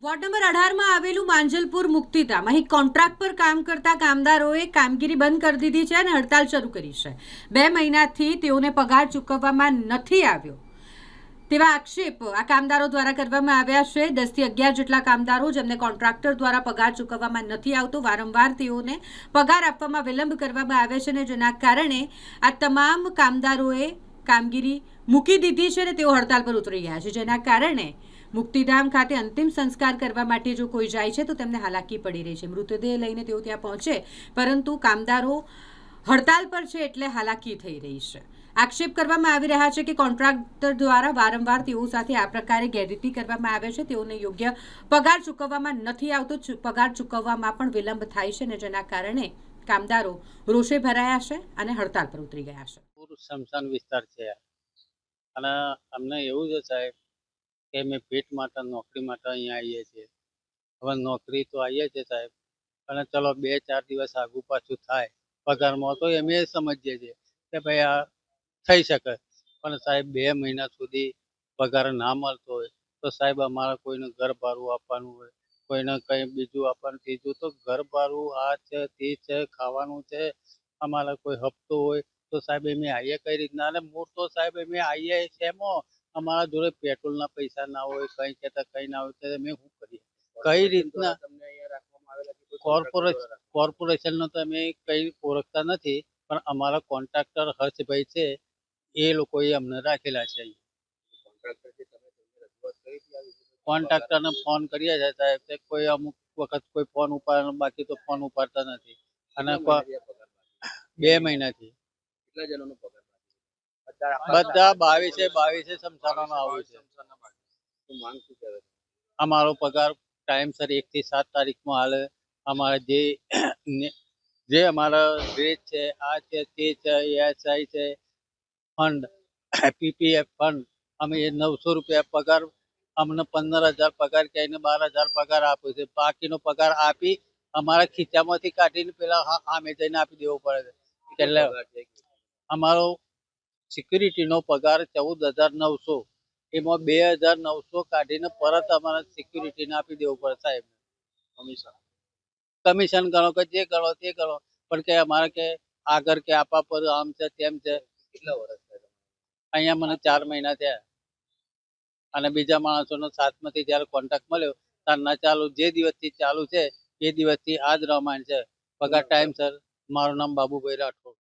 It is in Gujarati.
વોર્ડ નંબર 18માં આવેલું માંજલપુર મુક્તિધામ અહીં કોન્ટ્રાક્ટ પર કામ કરતા કામદારોએ કામગીરી બંધ કરી દીધી છે અને હડતાલ શરૂ કરી છે। 2 મહિનાથી તેઓને પગાર ચૂકવવામાં નથી આવ્યો તેવા આક્ષેપ આ કામદારો દ્વારા કરવામાં આવ્યા છે। 10 થી 11 જેટલા કામદારો જેમને કોન્ટ્રાક્ટર દ્વારા પગાર ચૂકવવામાં નથી આવતો, વારંવાર તેઓને પગાર આપવામાં વિલંબ કરવામાં આવે છે અને જેના કારણે આ તમામ કામદારોએ કામગીરી મૂકી દીધી છે અને તેઓ હડતાલ પર ઉતરી ગયા છે, જેના કારણે મુક્તિધામ ખાતે અંતિમ સંસ્કાર કરવા માટે જો કોઈ જાય છે તો તેમને હાલાકી પડી રહી છે। મૃતદેહ લઈને તેઓ ત્યાં પહોંચે પરંતુ કામદારો હડતાલ પર છે એટલે હાલાકી થઈ રહી છે। આક્ષેપ કરવામાં આવી રહ્યા છે કે કોન્ટ્રાક્ટર દ્વારા વારંવાર તેઓ સાથે આ પ્રકારે ગેરરીતિ કરવામાં આવે છે, તેઓને યોગ્ય પગાર ચૂકવવામાં નથી આવતો, પગાર ચૂકવવામાં પણ વિલંબ થાય છે અને જેના કારણે કામદારો રોષે ભરાયા છે અને હડતાલ પર ઉતરી ગયા છે। સ્મશાન વિસ્તાર છે અને અમને એવું છે સાહેબ કે અમે પેટ માટે નોકરી માટે અહીંયા આવીએ છીએ। હવે નોકરી તો આવીએ છીએ સાહેબ, અને ચલો 2-4 દિવસ આગુ પાછું થાય પગારમાં તો અમે સમજીએ છીએ કે ભાઈ આ થઈ શકે, પણ સાહેબ 2 મહિના સુધી પગાર ના મળતો હોય તો સાહેબ અમારે કોઈને ઘર ભાડું આપવાનું હોય, કોઈને કંઈ બીજું આપવાનું, ત્રીજું તો ઘર ભાડું આ છે તે છે, ખાવાનું છે, અમારે કોઈ હપ્તો હોય તો સાહેબ અમે આવીએ કઈ રીતના? અને મૂળ તો સાહેબ અમે આવીએ છે એમાં અમારા જોડે પેટ્રોલના પૈસા ના હોય, કંઈ કહેતા કંઈ ના હોય તો અમે શું કરીએ? કઈ રીતના કોર્પોરેશનનો તો અમે કંઈ ઓળખતા નથી, પણ અમારા કોન્ટ્રાક્ટર હર્ષભાઈ છે એ લોકોએ અમને રાખેલા છે। કોન્ટ્રાક્ટરને ફોન કરીએ છીએ સાહેબ, કોઈ અમુક વખત કોઈ ફોન ઉપાડે, બાકી તો ફોન ઉપાડતા નથી। અને 2 મહિનાથી બધા 22 સમસાનો આવ્યું છે। અમારો પગાર ટાઈમસર 1 થી 7 તારીખમાં હાલે। અમારે જે અમારા રેટ છે, આ છે તે છે, એસઆઈ છે, ફંડ પીપીએફ ફંડ, અમે 900 રૂપિયા પગાર, અમને 15,000 પગાર કહીને 12,000 પગાર આપ્યો છે। બાકીનો પગાર આપી અમારા ખીચામાંથી કાઢીને પેલા સામે જઈને આપી દેવો પડે છે। એટલે અમારો સિક્યુરિટીનો પગાર 14,900, એમાં 2,900 કાઢીને પરત અમારા સિક્યુરિટીને આપી દેવું પડે સાહેબ। કમિશન ગણો કે જે ગણો તે ગણો, પણ કે અમારે કે આગળ કે આપવા પર આમ છે તેમ છે। કેટલા વર્ષ અહીંયા મને 4 મહિના થયા અને બીજા માણસોનો 7માંથી જ્યારે કોન્ટ્રાક્ટ મળ્યો ત્યારના ચાલુ, જે દિવસથી ચાલુ છે એ દિવસથી આ જ રામાયણ છે। પગાર ટાઈમસર। મારું નામ બાબુભાઈ રાઠોડ।